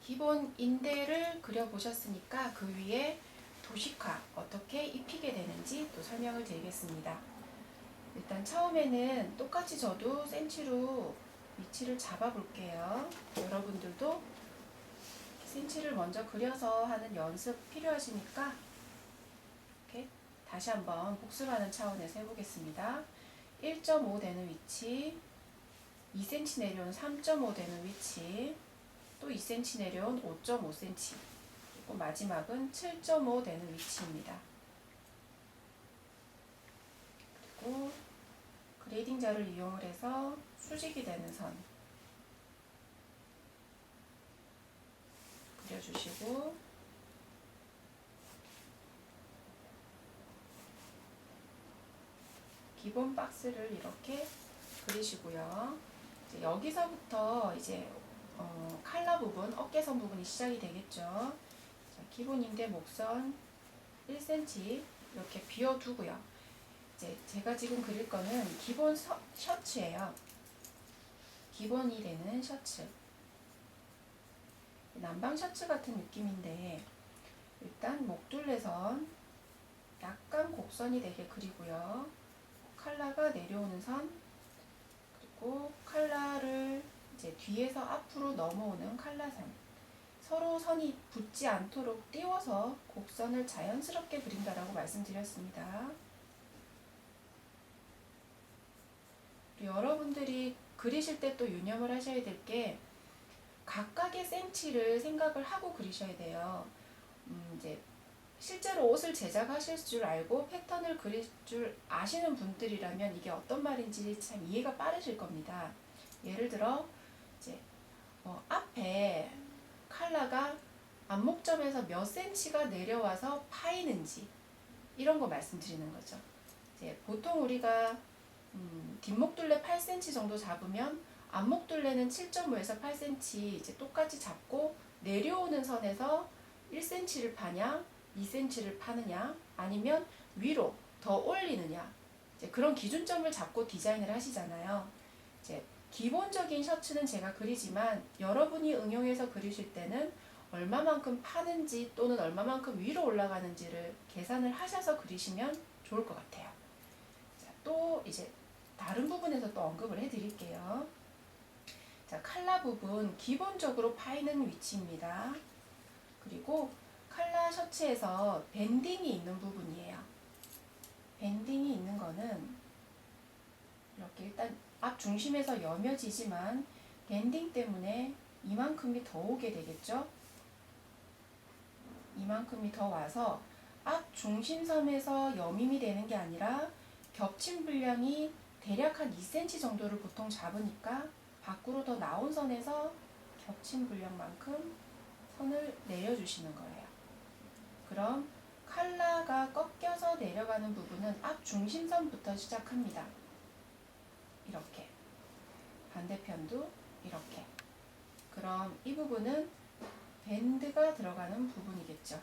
기본 인대를 그려보셨으니까 그 위에 도식화 어떻게 입히게 되는지 또 설명을 드리겠습니다. 일단 처음에는 똑같이 저도 센치로 위치를 잡아 볼게요. 여러분들도 센치를 먼저 그려서 하는 연습 필요하시니까 이렇게 다시 한번 복습하는 차원에서 해보겠습니다. 1.5 되는 위치, 2cm 내려온 3.5 되는 위치, 또 2cm 내려온 5.5cm, 그리고 마지막은 7.5 되는 위치입니다. 그리고 그레이딩 자를 이용을 해서 수직이 되는 선 그려주시고, 기본 박스를 이렇게 그리시고요. 이제 여기서부터 이제 칼라 부분, 어깨선 부분이 시작이 되겠죠. 자, 기본 인대 목선 1cm 이렇게 비워두고요. 이제 제가 지금 그릴 거는 기본 셔츠예요. 기본이 되는 셔츠. 남방 셔츠 같은 느낌인데, 일단 목둘레선 약간 곡선이 되게 그리고요. 칼라가 내려오는 선, 그리고 칼라를 이제 뒤에서 앞으로 넘어오는 칼라선, 서로 선이 붙지 않도록 띄워서 곡선을 자연스럽게 그린다라고 말씀드렸습니다. 여러분들이 그리실 때 또 유념을 하셔야 될 게 각각의 센치를 생각을 하고 그리셔야 돼요. 이제 실제로 옷을 제작하실 줄 알고 패턴을 그릴 줄 아시는 분들이라면 이게 어떤 말인지 참 이해가 빠르실 겁니다. 예를 들어 이제 앞에 칼라가 안목점에서 몇 센치가 내려와서 파이는지 이런 거 말씀드리는 거죠. 이제 보통 우리가 뒷목둘레 8cm 정도 잡으면 앞목둘레는 7.5에서 8cm 이제 똑같이 잡고 내려오는 선에서 1cm를 파냐, 2cm를 파느냐, 아니면 위로 더 올리느냐, 이제 그런 기준점을 잡고 디자인을 하시잖아요. 이제 기본적인 셔츠는 제가 그리지만 여러분이 응용해서 그리실 때는 얼마만큼 파는지 또는 얼마만큼 위로 올라가는지를 계산을 하셔서 그리시면 좋을 것 같아요. 자, 또 이제 다른 부분에서 또 언급을 해드릴게요. 자, 칼라 부분 기본적으로 파이는 위치입니다. 그리고 칼라 셔츠에서 밴딩이 있는 부분이에요. 밴딩이 있는 거는 이렇게 일단 앞 중심에서 여며지지만 밴딩 때문에 이만큼이 더 오게 되겠죠. 이만큼이 더 와서 앞 중심선에서 여밈이 되는 게 아니라 겹친 분량이 대략 한 2cm 정도를 보통 잡으니까 밖으로 더 나온 선에서 겹친 분량만큼 선을 내려주시는 거예요. 그럼 칼라가 꺾여서 내려가는 부분은 앞 중심선부터 시작합니다. 이렇게. 반대편도 이렇게. 그럼 이 부분은 밴드가 들어가는 부분이겠죠.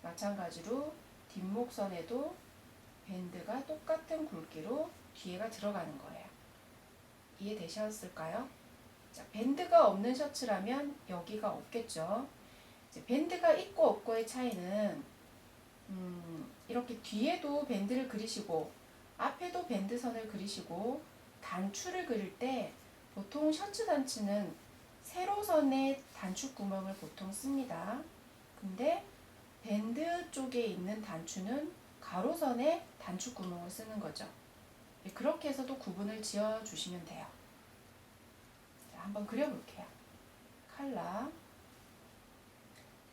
마찬가지로 뒷목선에도 밴드가 똑같은 굵기로 뒤에가 들어가는 거예요. 이해되셨을까요? 자, 밴드가 없는 셔츠라면 여기가 없겠죠. 이제 밴드가 있고 없고의 차이는 이렇게 뒤에도 밴드를 그리시고 앞에도 밴드선을 그리시고 단추를 그릴 때 보통 셔츠 단추는 세로선에 단추 구멍을 보통 씁니다. 근데 밴드 쪽에 있는 단추는 가로선에 단추 구멍을 쓰는 거죠. 그렇게 해서도 구분을 지어 주시면 돼요. 자, 한번 그려볼게요. 칼라.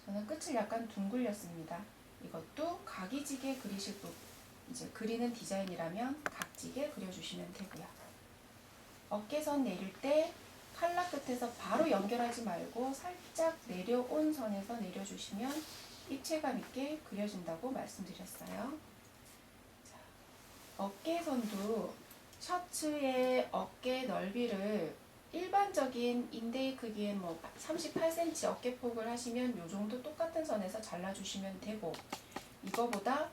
저는 끝을 약간 둥글렸습니다. 이것도 각이지게 그리실 분, 이제 그리는 디자인이라면 각지게 그려주시면 되고요. 어깨선 내릴 때 칼라 끝에서 바로 연결하지 말고 살짝 내려온 선에서 내려주시면 입체감 있게 그려진다고 말씀드렸어요. 자, 어깨선도 셔츠의 어깨 넓이를 일반적인 인대의 크기의 38cm 어깨폭을 하시면 이 정도 똑같은 선에서 잘라주시면 되고, 이거보다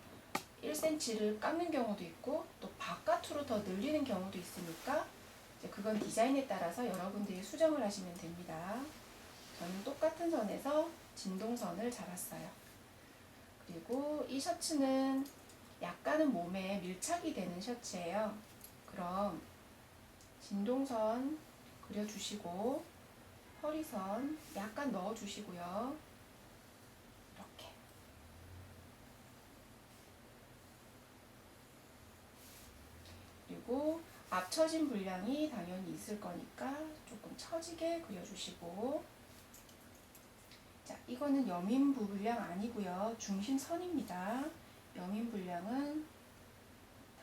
1cm를 깎는 경우도 있고 또 바깥으로 더 늘리는 경우도 있으니까 이제 그건 디자인에 따라서 여러분들이 수정을 하시면 됩니다. 저는 똑같은 선에서 진동선을 잡았어요. 그리고 이 셔츠는 약간은 몸에 밀착이 되는 셔츠예요. 그럼 진동선 그려주시고 허리선 약간 넣어주시고요. 이렇게. 그리고 앞처진 분량이 당연히 있을 거니까 조금 처지게 그려주시고, 자, 이거는 여민부 분량 아니고요. 중심선입니다. 여민 분량은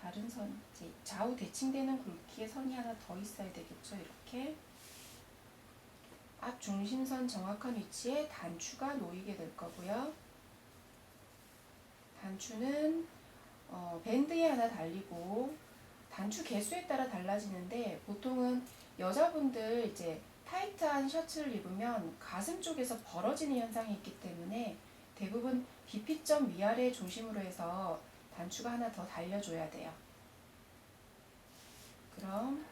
다른 선, 이제 좌우 대칭되는 굵기의 선이 하나 더 있어야 되겠죠. 이렇게 앞 중심선 정확한 위치에 단추가 놓이게 될 거고요. 단추는 밴드에 하나 달리고, 단추 개수에 따라 달라지는데 보통은 여자분들 이제 타이트한 셔츠를 입으면 가슴 쪽에서 벌어지는 현상이 있기 때문에 대부분 비피점 위아래 중심으로 해서 단추가 하나 더 달려줘야 돼요. 그럼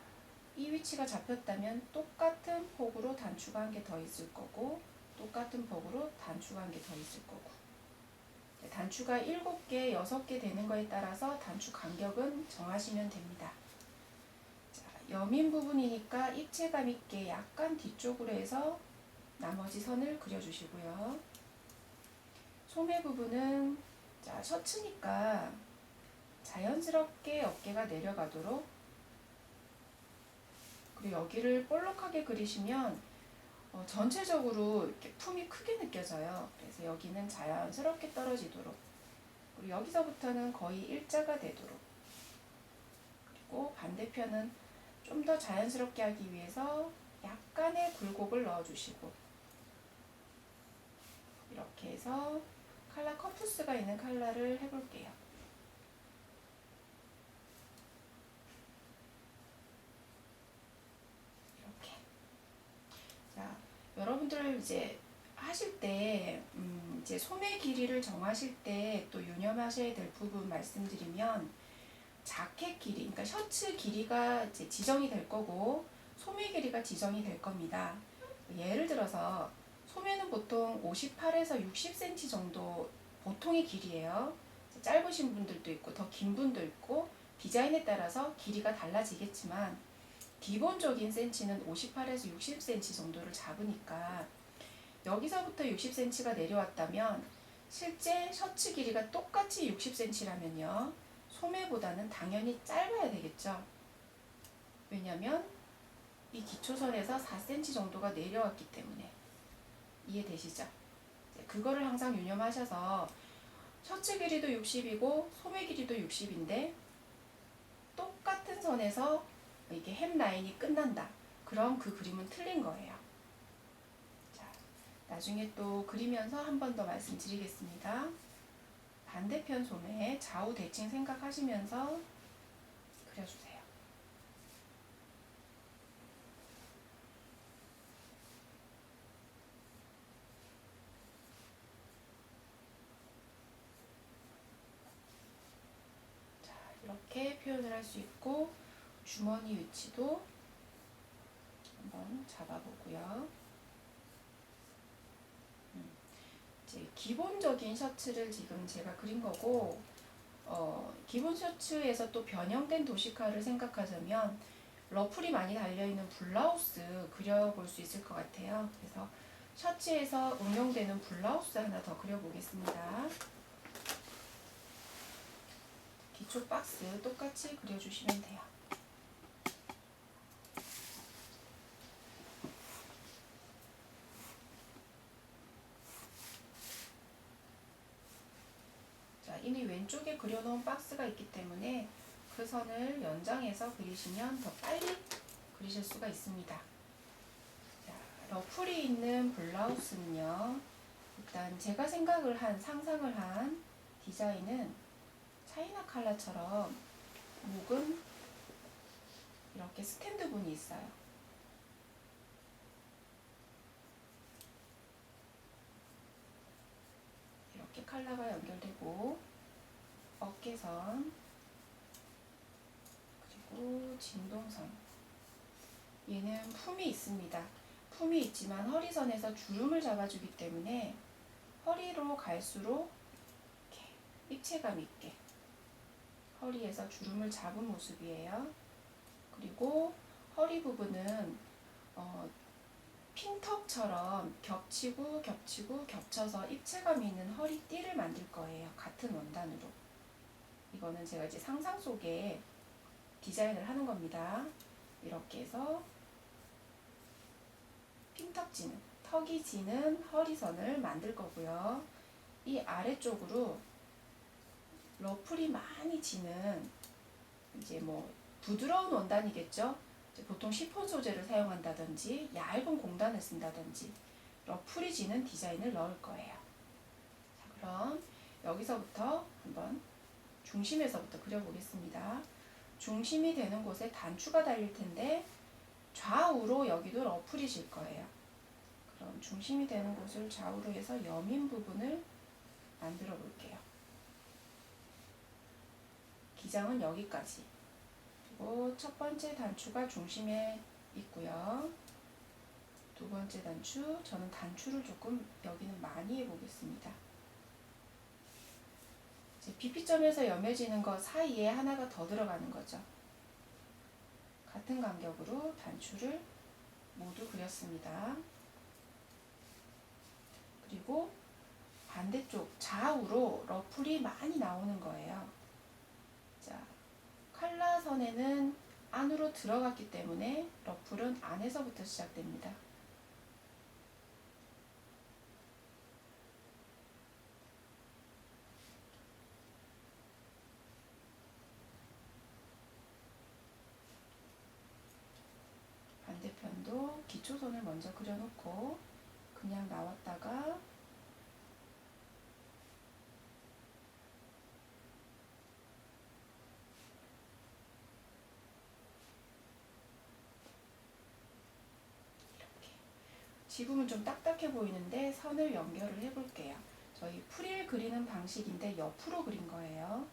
이 위치가 잡혔다면 똑같은 폭으로 단추가 한 개 더 있을 거고, 똑같은 폭으로 단추가 한 개 더 있을 거고, 단추가 7개, 6개 되는 거에 따라서 단추 간격은 정하시면 됩니다. 자, 여민 부분이니까 입체감 있게 약간 뒤쪽으로 해서 나머지 선을 그려주시고요. 소매 부분은 자, 셔츠니까 자연스럽게 어깨가 내려가도록, 그리고 여기를 볼록하게 그리시면 전체적으로 이렇게 품이 크게 느껴져요. 그래서 여기는 자연스럽게 떨어지도록, 그리고 여기서부터는 거의 일자가 되도록, 그리고 반대편은 좀 더 자연스럽게 하기 위해서 약간의 굴곡을 넣어주시고, 이렇게 해서 칼라 커프스가 있는 칼라를 해볼게요. 이렇게. 자, 여러분들 이제 하실 때 이제 소매 길이를 정하실 때 또 유념하셔야 될 부분 말씀드리면, 자켓 길이, 그러니까 셔츠 길이가 이제 지정이 될 거고 소매 길이가 지정이 될 겁니다. 예를 들어서 소매는 보통 58에서 60cm 정도 보통의 길이에요. 짧으신 분들도 있고 더 긴 분도 있고 디자인에 따라서 길이가 달라지겠지만 기본적인 센치는 58에서 60cm 정도를 잡으니까, 여기서부터 60cm가 내려왔다면 실제 셔츠 길이가 똑같이 60cm라면요. 소매보다는 당연히 짧아야 되겠죠. 왜냐면 이 기초선에서 4cm 정도가 내려왔기 때문에. 이해되시죠? 그거를 항상 유념하셔서 셔츠 길이도 60이고 소매 길이도 60인데 똑같은 선에서 이게 햄라인이 끝난다. 그럼 그 그림은 틀린 거예요. 자, 나중에 또 그리면서 한 번 더 말씀드리겠습니다. 반대편 소매 좌우 대칭 생각하시면서 그려주세요. 자, 이렇게 표현을 할 수 있고, 주머니 위치도 한번 잡아보고요. 이제 기본적인 셔츠를 지금 제가 그린 거고, 기본 셔츠에서 또 변형된 도시카를 생각하자면 러플이 많이 달려있는 블라우스 그려볼 수 있을 것 같아요. 그래서 셔츠에서 응용되는 블라우스 하나 더 그려보겠습니다. 기초 박스 똑같이 그려주시면 돼요. 자, 이미 왼쪽에 그려놓은 박스가 있기 때문에 그 선을 연장해서 그리시면 더 빨리 그리실 수가 있습니다. 자, 러플이 있는 블라우스는요, 일단 제가 상상을 한 디자인은 차이나 칼라처럼 목은 이렇게 스탠드 분이 있어요. 이렇게 칼라가 연결되고, 어깨선, 그리고 진동선. 얘는 품이 있습니다. 품이 있지만 허리선에서 주름을 잡아주기 때문에 허리로 갈수록 이렇게 입체감 있게 허리에서 주름을 잡은 모습이에요. 그리고 허리 부분은 핀턱처럼 겹치고 겹치고 겹쳐서 입체감이 있는 허리띠를 만들 거예요. 같은 원단으로. 이거는 제가 이제 상상 속에 디자인을 하는 겁니다. 이렇게 해서 핀턱지는, 턱이 지는 허리선을 만들 거고요. 이 아래쪽으로 러플이 많이 지는 이제 뭐 부드러운 원단이겠죠. 이제 보통 시폰 소재를 사용한다든지 얇은 공단을 쓴다든지 러플이 지는 디자인을 넣을 거예요. 자, 그럼 여기서부터 한번 중심에서부터 그려보겠습니다. 중심이 되는 곳에 단추가 달릴 텐데 좌우로 여기도 러플이 질 거예요. 그럼 중심이 되는 곳을 좌우로 해서 여민 부분을 만들어 볼게요. 기장은 여기까지. 그리고 첫 번째 단추가 중심에 있고요. 두 번째 단추, 저는 단추를 조금 여기는 많이 해보겠습니다. 이제 BP점에서 여며지는 것 사이에 하나가 더 들어가는 거죠. 같은 간격으로 단추를 모두 그렸습니다. 그리고 반대쪽 좌우로 러플이 많이 나오는 거예요. 자, 칼라선에는 안으로 들어갔기 때문에 러플은 안에서부터 시작됩니다. 반대편도 기초선을 먼저 그려놓고 그냥 나왔다가 이렇게. 지금은 좀 딱딱해 보이는데 선을 연결을 해볼게요. 저희 프릴 그리는 방식인데 옆으로 그린 거예요.